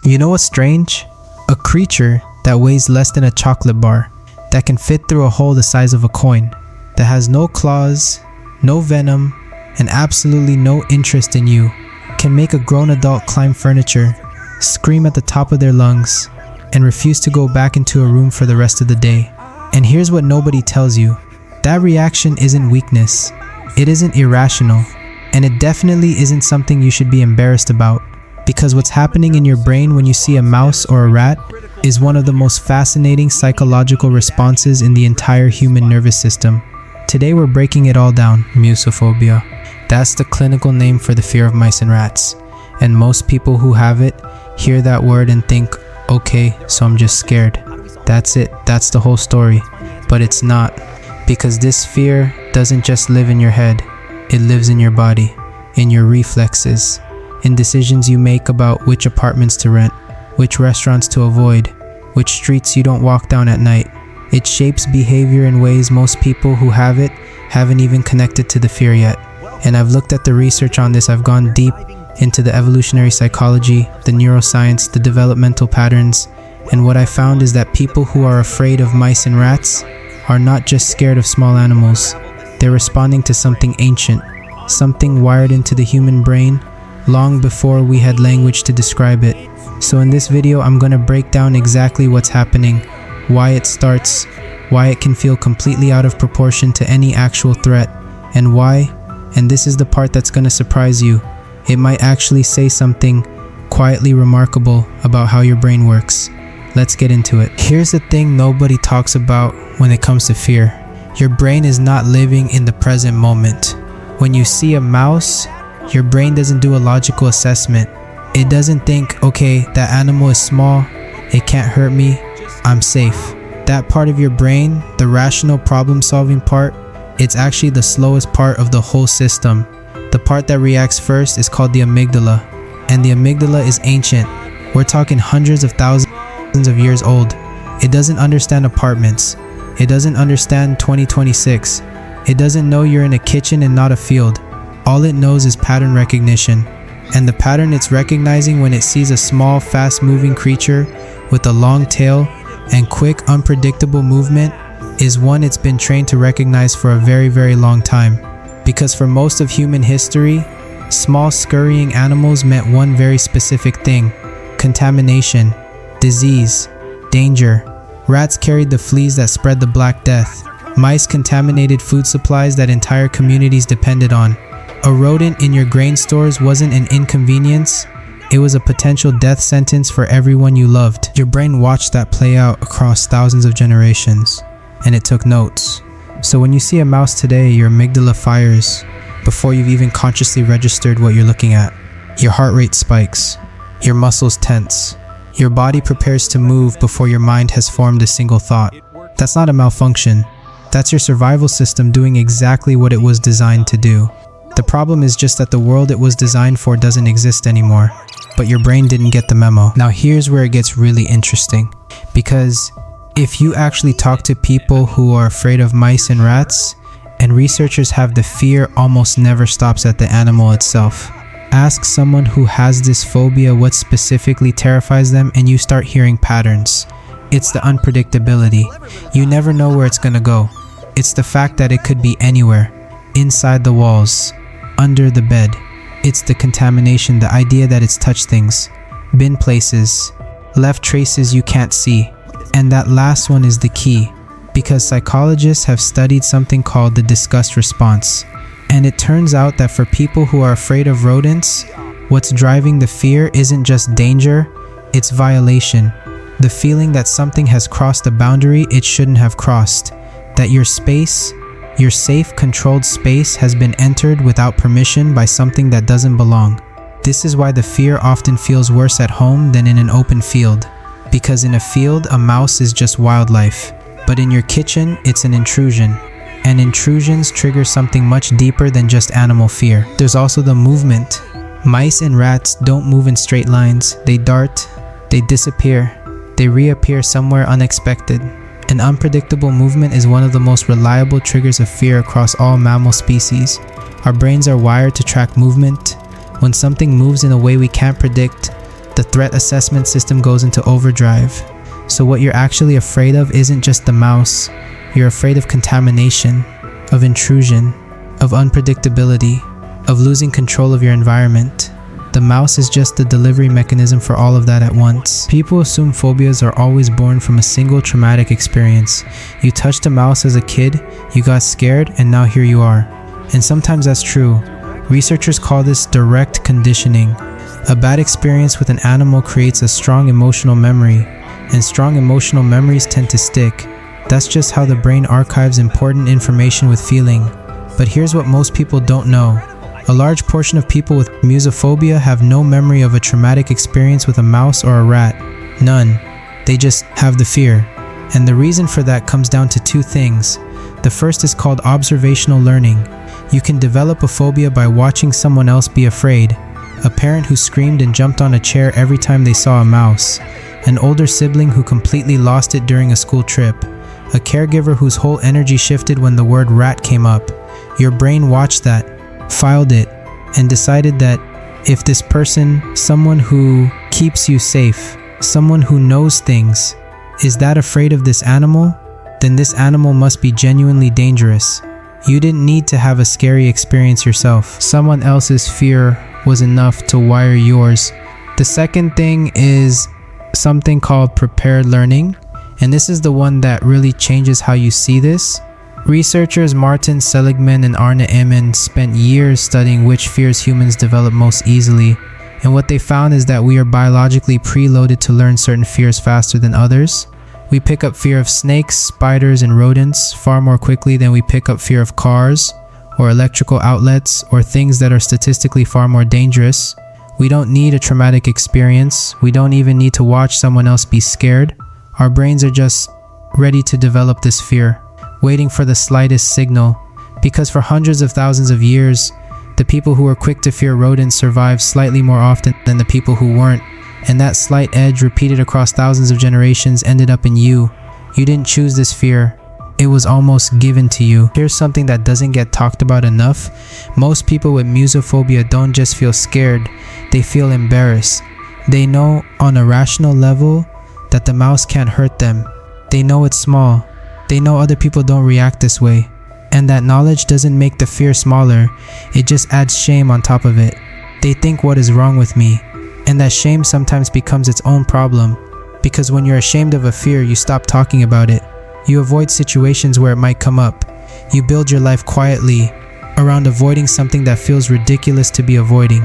You know what's strange? A creature that weighs less than a chocolate bar, that can fit through a hole the size of a coin, that has no claws, no venom, and absolutely no interest in you, can make a grown adult climb furniture, scream at the top of their lungs, and refuse to go back into a room for the rest of the day. And here's what nobody tells you. That reaction isn't weakness. It isn't irrational. And it definitely isn't something you should be embarrassed about. Because what's happening in your brain when you see a mouse or a rat is one of the most fascinating psychological responses in the entire human nervous system. Today we're breaking it all down. Musophobia. That's the clinical name for the fear of mice and rats. And most people who have it hear that word and think, okay, so I'm just scared. That's it. That's the whole story. But it's not. Because this fear doesn't just live in your head. It lives in your body, in your reflexes, in decisions you make about which apartments to rent, which restaurants to avoid, which streets you don't walk down at night. It shapes behavior in ways most people who have it haven't even connected to the fear yet. And I've looked at the research on this. I've gone deep into the evolutionary psychology, the neuroscience, the developmental patterns, and what I found is that people who are afraid of mice and rats are not just scared of small animals. They're responding to something ancient, something wired into the human brain long before we had language to describe it. So in this video, I'm going to break down exactly what's happening, why it starts, why it can feel completely out of proportion to any actual threat, and why, and this is the part that's going to surprise you, it might actually say something quietly remarkable about how your brain works. Let's get into it. Here's the thing nobody talks about when it comes to fear. Your brain is not living in the present moment. When you see a mouse, your brain doesn't do a logical assessment. It doesn't think, okay, that animal is small, it can't hurt me, I'm safe. That part of your brain, the rational problem-solving part, it's actually the slowest part of the whole system. The part that reacts first is called the amygdala, and the amygdala is ancient. We're talking hundreds of thousands of years old. It doesn't understand apartments. It doesn't understand 2026. It doesn't know you're in a kitchen and not a field. All it knows is pattern recognition. And the pattern it's recognizing when it sees a small, fast-moving creature with a long tail and quick, unpredictable movement is one it's been trained to recognize for a very, very long time. Because for most of human history, small scurrying animals meant one very specific thing: contamination, disease, danger. Rats carried the fleas that spread the Black Death. Mice contaminated food supplies that entire communities depended on. A rodent in your grain stores wasn't an inconvenience, it was a potential death sentence for everyone you loved. Your brain watched that play out across thousands of generations, and it took notes. So when you see a mouse today, your amygdala fires before you've even consciously registered what you're looking at. Your heart rate spikes, your muscles tense. Your body prepares to move before your mind has formed a single thought. That's not a malfunction. That's your survival system doing exactly what it was designed to do. The problem is just that the world it was designed for doesn't exist anymore. But your brain didn't get the memo. Now here's where it gets really interesting. Because if you actually talk to people who are afraid of mice and rats, and researchers have the fear almost never stops at the animal itself. Ask someone who has this phobia what specifically terrifies them and you start hearing patterns. It's the unpredictability. You never know where it's gonna go. It's the fact that it could be anywhere. Inside the walls. Under the bed. It's the contamination, the idea that it's touched things. Been places. Left traces you can't see. And that last one is the key. Because psychologists have studied something called the disgust response. And it turns out that for people who are afraid of rodents, what's driving the fear isn't just danger, it's violation. The feeling that something has crossed a boundary it shouldn't have crossed. That your space, your safe, controlled space has been entered without permission by something that doesn't belong. This is why the fear often feels worse at home than in an open field. Because in a field, a mouse is just wildlife. But in your kitchen, it's an intrusion. And intrusions trigger something much deeper than just animal fear. There's also the movement. Mice and rats don't move in straight lines. They dart, they disappear, they reappear somewhere unexpected. An unpredictable movement is one of the most reliable triggers of fear across all mammal species. Our brains are wired to track movement. When something moves in a way we can't predict, the threat assessment system goes into overdrive. So what you're actually afraid of isn't just the mouse. You're afraid of contamination, of intrusion, of unpredictability, of losing control of your environment. The mouse is just the delivery mechanism for all of that at once. People assume phobias are always born from a single traumatic experience. You touched a mouse as a kid, you got scared, and now here you are. And sometimes that's true. Researchers call this direct conditioning. A bad experience with an animal creates a strong emotional memory, and strong emotional memories tend to stick. That's just how the brain archives important information with feeling. But here's what most people don't know. A large portion of people with musophobia have no memory of a traumatic experience with a mouse or a rat. None. They just have the fear. And the reason for that comes down to two things. The first is called observational learning. You can develop a phobia by watching someone else be afraid. A parent who screamed and jumped on a chair every time they saw a mouse. An older sibling who completely lost it during a school trip. A caregiver whose whole energy shifted when the word rat came up. Your brain watched that, filed it, and decided that if this person, someone who keeps you safe, someone who knows things, is that afraid of this animal, then this animal must be genuinely dangerous. You didn't need to have a scary experience yourself. Someone else's fear was enough to wire yours. The second thing is something called prepared learning, and this is the one that really changes how you see this. Researchers Martin Seligman and Arne Eman spent years studying which fears humans develop most easily, and what they found is that we are biologically preloaded to learn certain fears faster than others. We pick up fear of snakes, spiders, and rodents far more quickly than we pick up fear of cars, or electrical outlets, or things that are statistically far more dangerous. We don't need a traumatic experience. We don't even need to watch someone else be scared. Our brains are just ready to develop this fear, waiting for the slightest signal. Because for hundreds of thousands of years, the people who were quick to fear rodents survived slightly more often than the people who weren't. And that slight edge repeated across thousands of generations ended up in you. You didn't choose this fear. It was almost given to you. Here's something that doesn't get talked about enough. Most people with musophobia don't just feel scared, they feel embarrassed. They know on a rational level that the mouse can't hurt them. They know it's small. They know other people don't react this way. And that knowledge doesn't make the fear smaller, it just adds shame on top of it. They think, what is wrong with me? And that shame sometimes becomes its own problem. Because when you're ashamed of a fear, you stop talking about it. You avoid situations where it might come up. You build your life quietly around avoiding something that feels ridiculous to be avoiding.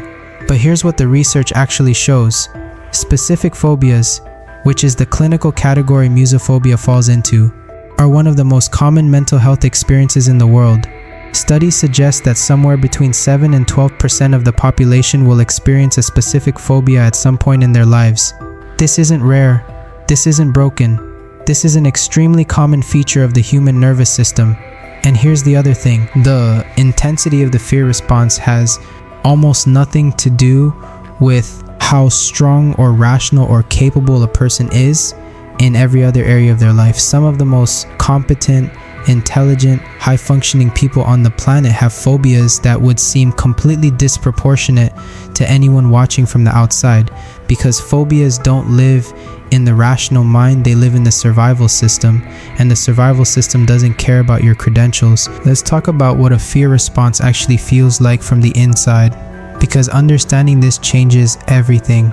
But here's what the research actually shows. Specific phobias, which is the clinical category musophobia falls into, are one of the most common mental health experiences in the world. Studies suggest that somewhere between 7 and 12% of the population will experience a specific phobia at some point in their lives. This isn't rare. This isn't broken. This is an extremely common feature of the human nervous system. And here's the other thing. The intensity of the fear response has almost nothing to do with how strong or rational or capable a person is in every other area of their life. Some of the most competent, intelligent, high-functioning people on the planet have phobias that would seem completely disproportionate to anyone watching from the outside, because phobias don't live in the rational mind, they live in the survival system, and the survival system doesn't care about your credentials. Let's talk about what a fear response actually feels like from the inside, because understanding this changes everything.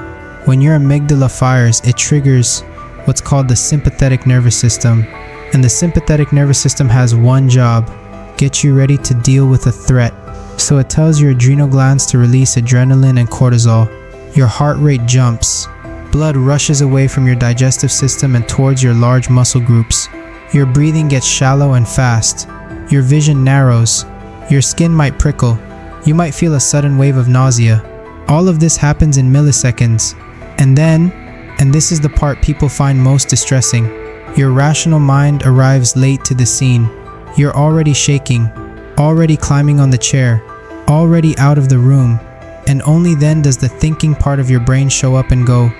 When your amygdala fires, it triggers what's called the sympathetic nervous system. And the sympathetic nervous system has one job: get you ready to deal with a threat. So it tells your adrenal glands to release adrenaline and cortisol. Your heart rate jumps. Blood rushes away from your digestive system and towards your large muscle groups. Your breathing gets shallow and fast. Your vision narrows. Your skin might prickle. You might feel a sudden wave of nausea. All of this happens in milliseconds. And then, and this is the part people find most distressing, your rational mind arrives late to the scene. You're already shaking, already climbing on the chair, already out of the room, and only then does the thinking part of your brain show up and go,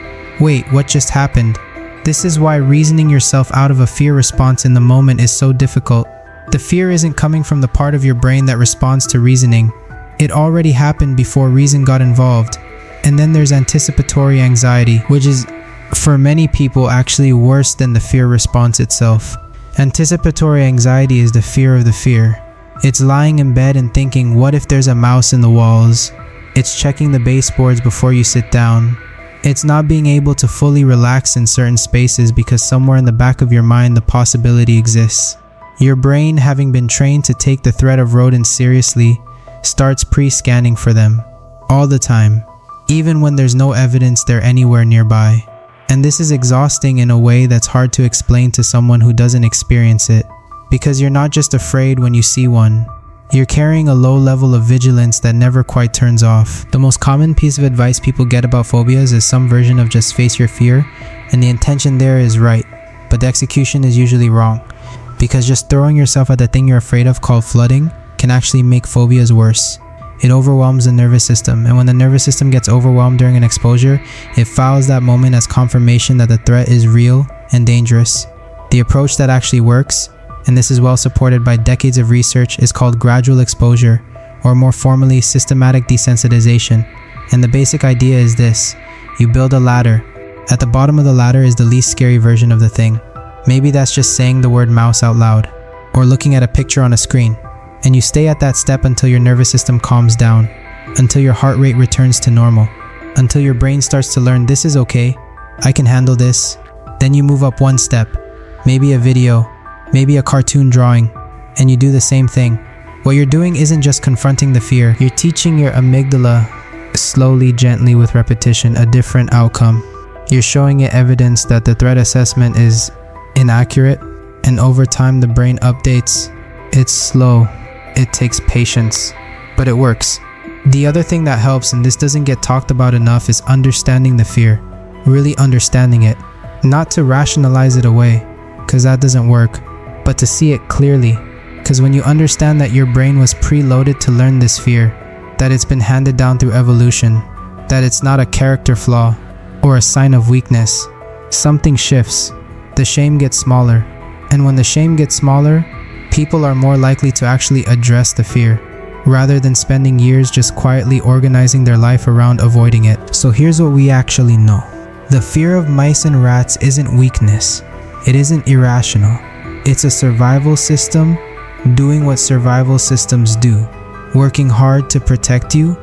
wait, what just happened? This is why reasoning yourself out of a fear response in the moment is so difficult. The fear isn't coming from the part of your brain that responds to reasoning. It already happened before reason got involved. And then there's anticipatory anxiety, which is, for many people, actually worse than the fear response itself. Anticipatory anxiety is the fear of the fear. It's lying in bed and thinking, what if there's a mouse in the walls? It's checking the baseboards before you sit down. It's not being able to fully relax in certain spaces because somewhere in the back of your mind the possibility exists. Your brain, having been trained to take the threat of rodents seriously, starts pre-scanning for them all the time, even when there's no evidence they're anywhere nearby. And this is exhausting in a way that's hard to explain to someone who doesn't experience it, because you're not just afraid when you see one. You're carrying a low level of vigilance that never quite turns off. The most common piece of advice people get about phobias is some version of just face your fear, and the intention there is right, but the execution is usually wrong, because just throwing yourself at the thing you're afraid of, called flooding, can actually make phobias worse. It overwhelms the nervous system, and when the nervous system gets overwhelmed during an exposure, it files that moment as confirmation that the threat is real and dangerous. The approach that actually works, and this is well supported by decades of research, is called gradual exposure, or more formally, systematic desensitization. And the basic idea is this: you build a ladder. At the bottom of the ladder is the least scary version of the thing. Maybe that's just saying the word mouse out loud, or looking at a picture on a screen. And you stay at that step until your nervous system calms down, until your heart rate returns to normal, until your brain starts to learn this is okay, I can handle this. Then you move up one step, maybe a video, maybe a cartoon drawing, and you do the same thing. What you're doing isn't just confronting the fear, you're teaching your amygdala, slowly, gently, with repetition, a different outcome. You're showing it evidence that the threat assessment is inaccurate, and over time the brain updates. It's slow, it takes patience, but it works. The other thing that helps, and this doesn't get talked about enough, is understanding the fear. Really understanding it. Not to rationalize it away, because that doesn't work, but to see it clearly. Because when you understand that your brain was preloaded to learn this fear, that it's been handed down through evolution, that it's not a character flaw or a sign of weakness, something shifts. The shame gets smaller. And when the shame gets smaller, people are more likely to actually address the fear, rather than spending years just quietly organizing their life around avoiding it. So here's what we actually know. The fear of mice and rats isn't weakness. It isn't irrational. It's a survival system doing what survival systems do, working hard to protect you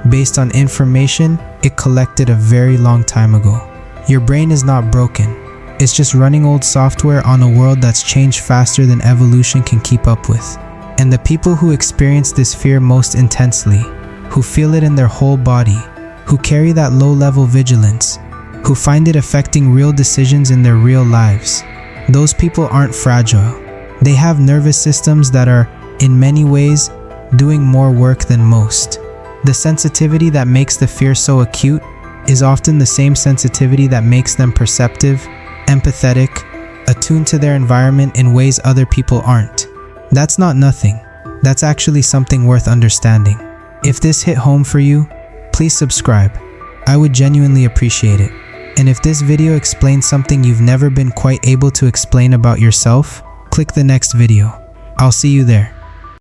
based on information it collected a very long time ago. Your brain is not broken. It's just running old software on a world that's changed faster than evolution can keep up with. And the people who experience this fear most intensely, who feel it in their whole body, who carry that low-level vigilance, who find it affecting real decisions in their real lives, those people aren't fragile. They have nervous systems that are, in many ways, doing more work than most. The sensitivity that makes the fear so acute is often the same sensitivity that makes them perceptive, empathetic, attuned to their environment in ways other people aren't. That's not nothing. That's actually something worth understanding. If this hit home for you, please subscribe. I would genuinely appreciate it. And if this video explains something you've never been quite able to explain about yourself, click the next video. I'll see you there.